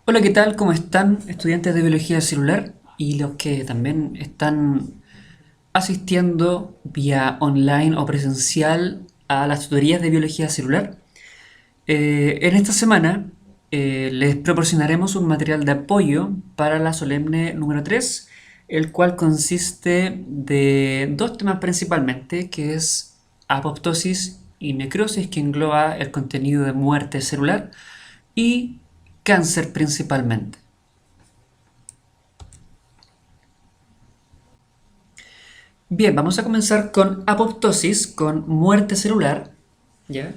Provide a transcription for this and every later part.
Hola, ¿qué tal? ¿Cómo están estudiantes de biología celular y los que también están asistiendo vía online o presencial a las tutorías de biología celular? En esta semana les proporcionaremos un material de apoyo para la solemne número 3, el cual consiste de dos temas principalmente, que es apoptosis y necrosis, que engloba el contenido de muerte celular, y cáncer principalmente. Bien, vamos a comenzar con apoptosis, con muerte celular. ¿Ya?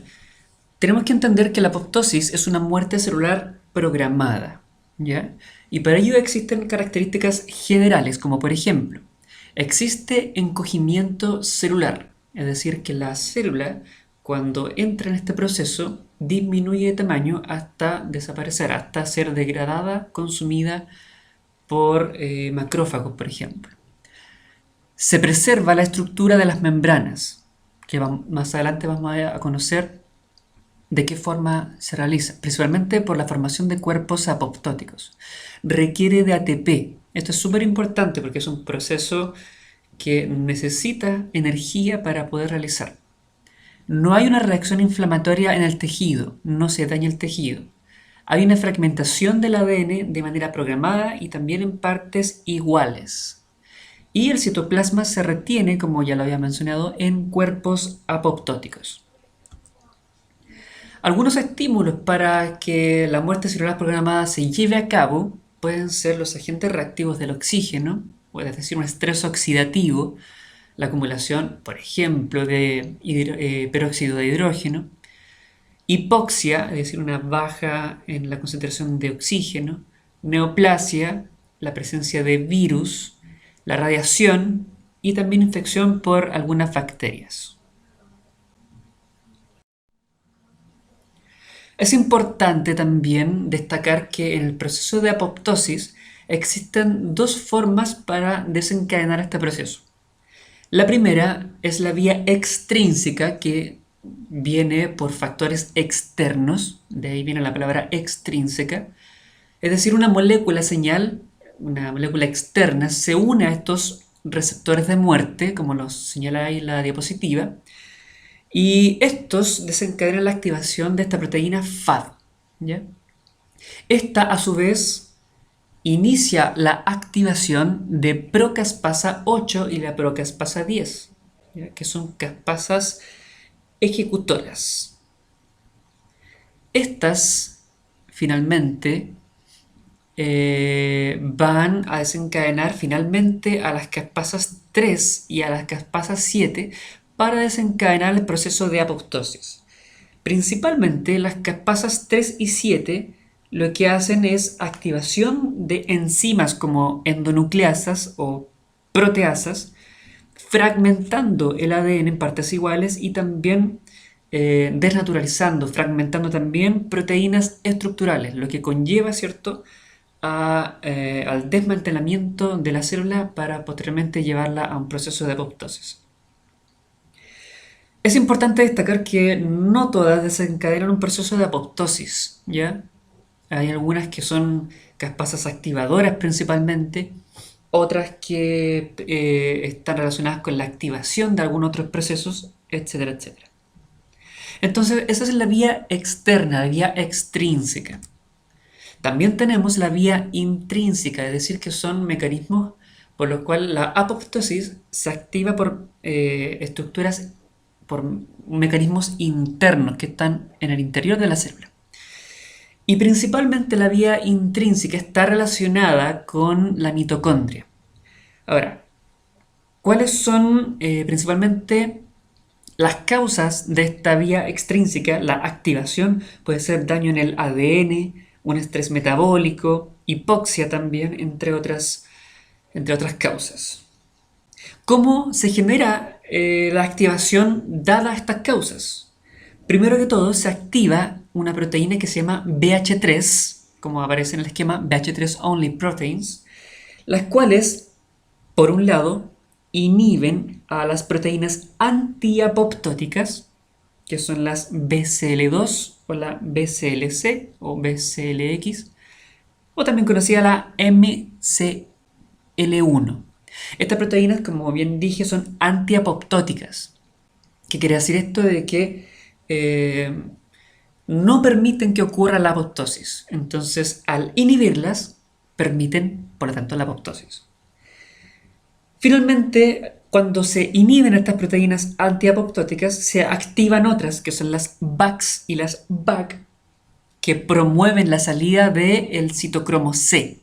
Tenemos que entender que la apoptosis es una muerte celular programada. ¿Ya? Y para ello existen características generales, como por ejemplo, existe encogimiento celular, es decir, que la célula, cuando entra en este proceso, disminuye de tamaño hasta desaparecer, hasta ser degradada, consumida por macrófagos, por ejemplo. Se preserva la estructura de las membranas, que más adelante vamos a conocer de qué forma se realiza, principalmente por la formación de cuerpos apoptóticos. Requiere de ATP. Esto es súper importante porque es un proceso que necesita energía para poder realizar. No hay una reacción inflamatoria en el tejido, no se daña el tejido. Hay una fragmentación del ADN de manera programada y también en partes iguales. Y el citoplasma se retiene, como ya lo había mencionado, en cuerpos apoptóticos. Algunos estímulos para que la muerte celular programada se lleve a cabo pueden ser los agentes reactivos del oxígeno, o es decir, un estrés oxidativo, la acumulación, por ejemplo, de peróxido de hidrógeno, hipoxia, es decir, una baja en la concentración de oxígeno, neoplasia, la presencia de virus, la radiación y también infección por algunas bacterias. Es importante también destacar que en el proceso de apoptosis existen dos formas para desencadenar este proceso. La primera es la vía extrínseca, que viene por factores externos, de ahí viene la palabra extrínseca, es decir, una molécula señal, una molécula externa, se une a estos receptores de muerte, como los señala ahí la diapositiva, y estos desencadenan la activación de esta proteína FAD. ¿Ya? Esta, a su vez, inicia la activación de procaspasa 8 y la procaspasa 10, ¿ya? Que son caspasas ejecutoras. Estas, finalmente, van a desencadenar finalmente a las caspasas 3 y a las caspasas 7 para desencadenar el proceso de apoptosis. Principalmente las caspasas 3 y 7 lo que hacen es activación de enzimas como endonucleasas o proteasas, fragmentando el ADN en partes iguales y también desnaturalizando, fragmentando también proteínas estructurales, lo que conlleva, ¿cierto?, al desmantelamiento de la célula para posteriormente llevarla a un proceso de apoptosis. Es importante destacar que no todas desencadenan un proceso de apoptosis, ¿ya? Hay algunas que son caspasas activadoras principalmente, otras que están relacionadas con la activación de algunos otros procesos, etcétera, etcétera. Entonces, esa es la vía externa, la vía extrínseca. También tenemos la vía intrínseca, es decir, que son mecanismos por los cuales la apoptosis se activa por estructuras, por mecanismos internos que están en el interior de la célula. Y principalmente la vía intrínseca está relacionada con la mitocondria. Ahora, ¿cuáles son principalmente las causas de esta vía extrínseca? La activación puede ser daño en el ADN, un estrés metabólico, hipoxia también, entre otras causas. ¿Cómo se genera la activación dada estas causas? Primero que todo, se activa una proteína que se llama BH3, como aparece en el esquema, BH3 Only Proteins, las cuales, por un lado, inhiben a las proteínas antiapoptóticas, que son las BCL2 o la BCLC o BCLX, o también conocida la MCL1. Estas proteínas, como bien dije, son antiapoptóticas. ¿Qué quiere decir esto? De que no permiten que ocurra la apoptosis. Entonces, al inhibirlas, permiten, por lo tanto, la apoptosis. Finalmente, cuando se inhiben estas proteínas antiapoptóticas, se activan otras, que son las VACs y las VAC, que promueven la salida del citocromo C.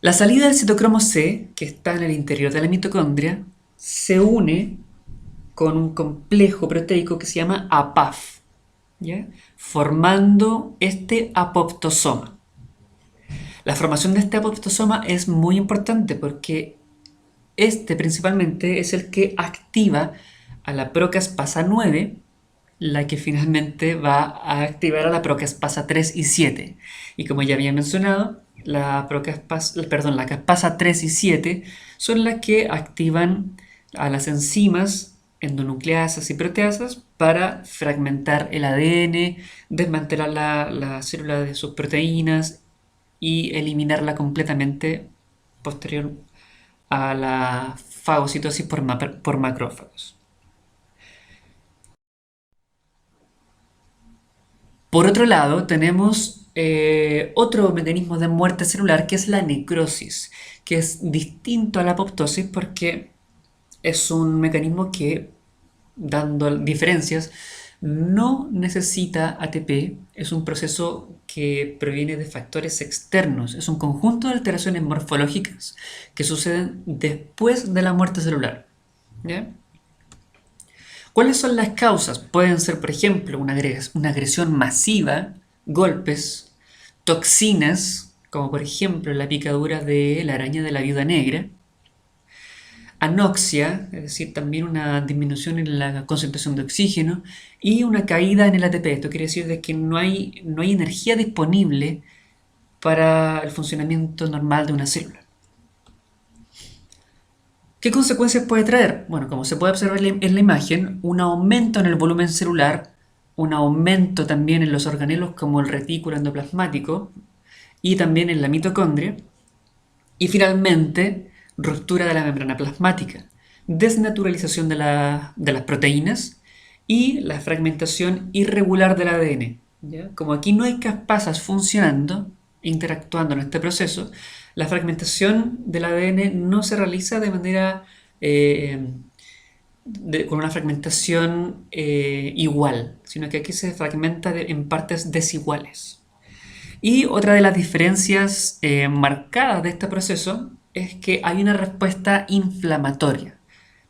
La salida del citocromo C, que está en el interior de la mitocondria, se une con un complejo proteico que se llama APAF, ¿ya? Formando este apoptosoma. La formación de este apoptosoma es muy importante porque este principalmente es el que activa a la procaspasa 9, la que finalmente va a activar a la procaspasa 3 y 7. Y como ya había mencionado, la caspasa 3 y 7 son las que activan a las enzimas endonucleasas y proteasas para fragmentar el ADN, desmantelar la célula de sus proteínas y eliminarla completamente posterior a la fagocitosis por macrófagos. Por otro lado, tenemos otro mecanismo de muerte celular que es la necrosis, que es distinto a la apoptosis porque es un mecanismo que, dando diferencias, no necesita ATP, es un proceso que proviene de factores externos, es un conjunto de alteraciones morfológicas que suceden después de la muerte celular. ¿Ya? ¿Cuáles son las causas? Pueden ser, por ejemplo, una agresión masiva, golpes, toxinas, como por ejemplo la picadura de la araña de la viuda negra, anoxia, es decir, también una disminución en la concentración de oxígeno y una caída en el ATP. Esto quiere decir de que no hay energía disponible para el funcionamiento normal de una célula. ¿Qué consecuencias puede traer? Bueno, como se puede observar en la imagen, un aumento en el volumen celular, un aumento también en los organelos como el retículo endoplasmático y también en la mitocondria, y finalmente ruptura de la membrana plasmática, desnaturalización de las proteínas y la fragmentación irregular del ADN. ¿Ya? Como aquí no hay caspasas funcionando, interactuando en este proceso, la fragmentación del ADN no se realiza de manera con una fragmentación igual, sino que aquí se fragmenta en partes desiguales. Y otra de las diferencias marcadas de este proceso es que hay una respuesta inflamatoria,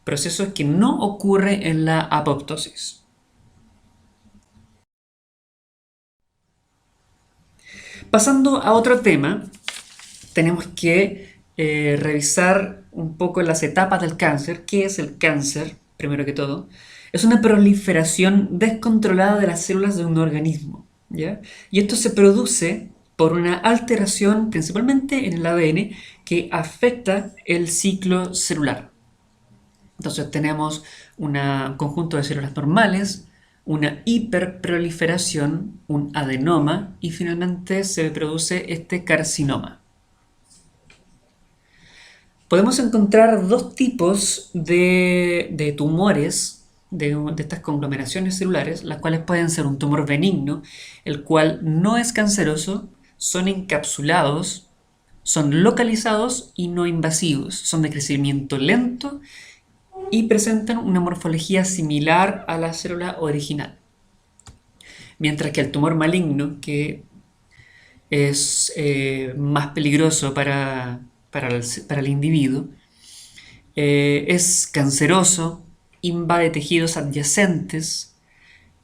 proceso que no ocurre en la apoptosis. Pasando a otro tema, tenemos que revisar un poco las etapas del cáncer. ¿Qué es el cáncer? Primero que todo, es una proliferación descontrolada de las células de un organismo, ¿ya? Y esto se produce por una alteración principalmente en el ADN que afecta el ciclo celular. Entonces tenemos un conjunto de células normales, una hiperproliferación, un adenoma y finalmente se produce este carcinoma. Podemos encontrar dos tipos de tumores, de estas conglomeraciones celulares, las cuales pueden ser un tumor benigno, el cual no es canceroso, son encapsulados, son localizados y no invasivos, son de crecimiento lento y presentan una morfología similar a la célula original. Mientras que el tumor maligno, que es más peligroso para el individuo, es canceroso, invade tejidos adyacentes,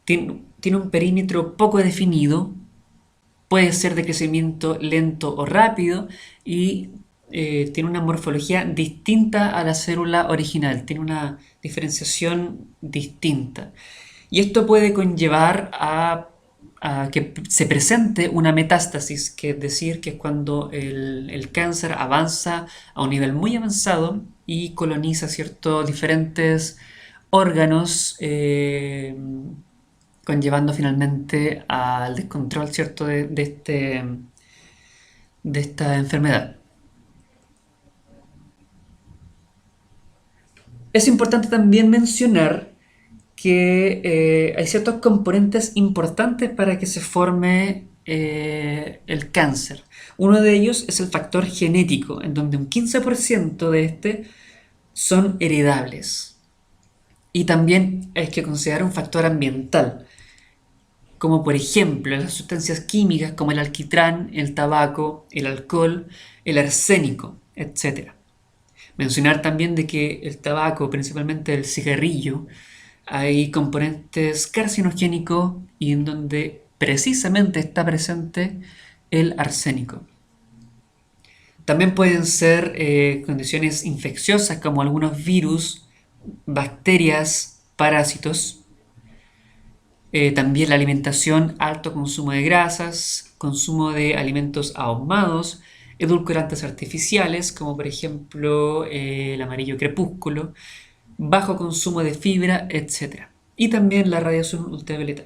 tiene un perímetro poco definido, puede ser de crecimiento lento o rápido y tiene una morfología distinta a la célula original, tiene una diferenciación distinta. Y esto puede conllevar a que se presente una metástasis, que es decir, que es cuando el cáncer avanza a un nivel muy avanzado y coloniza ciertos diferentes órganos conllevando finalmente al descontrol, ¿cierto?, de esta enfermedad. Es importante también mencionar que hay ciertos componentes importantes para que se forme el cáncer. Uno de ellos es el factor genético, en donde un 15% de este son heredables. Y también hay que considerar un factor ambiental, como por ejemplo las sustancias químicas como el alquitrán, el tabaco, el alcohol, el arsénico, etc. Mencionar también de que el tabaco, principalmente el cigarrillo, hay componentes carcinogénicos y en donde precisamente está presente el arsénico. También pueden ser condiciones infecciosas como algunos virus, bacterias, parásitos. También la alimentación, alto consumo de grasas, consumo de alimentos ahumados, edulcorantes artificiales, como por ejemplo el amarillo crepúsculo, bajo consumo de fibra, etc. Y también la radiación ultravioleta.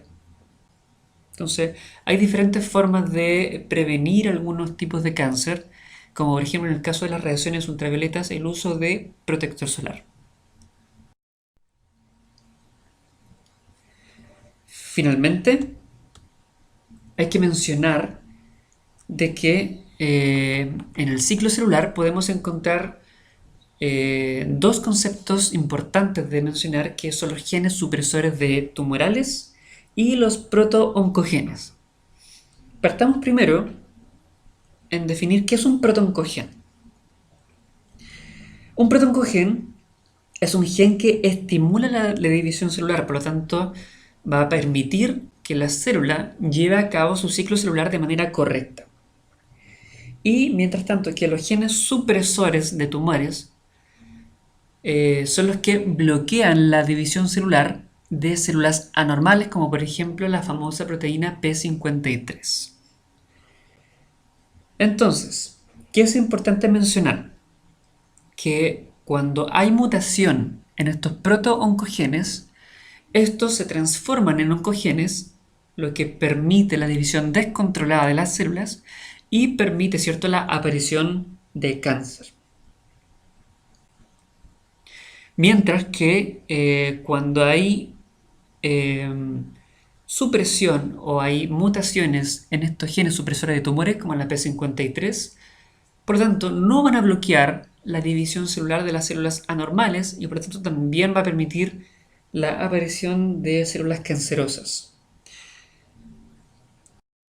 Entonces, hay diferentes formas de prevenir algunos tipos de cáncer, como por ejemplo en el caso de las radiaciones ultravioletas, el uso de protector solar. Finalmente, hay que mencionar de que en el ciclo celular podemos encontrar dos conceptos importantes de mencionar que son los genes supresores de tumorales y los protooncogenes. Partamos primero en definir qué es un protooncogen. Un protooncogen es un gen que estimula la división celular, por lo tanto va a permitir que la célula lleve a cabo su ciclo celular de manera correcta. Y mientras tanto que los genes supresores de tumores son los que bloquean la división celular de células anormales, como por ejemplo la famosa proteína P53. Entonces, ¿qué es importante mencionar? Que cuando hay mutación en estos protooncogenes, estos se transforman en oncogenes, lo que permite la división descontrolada de las células y permite, ¿cierto?, la aparición de cáncer. Mientras que cuando hay supresión o hay mutaciones en estos genes supresores de tumores, como la P53, por lo tanto, no van a bloquear la división celular de las células anormales y por lo tanto también va a permitir la aparición de células cancerosas.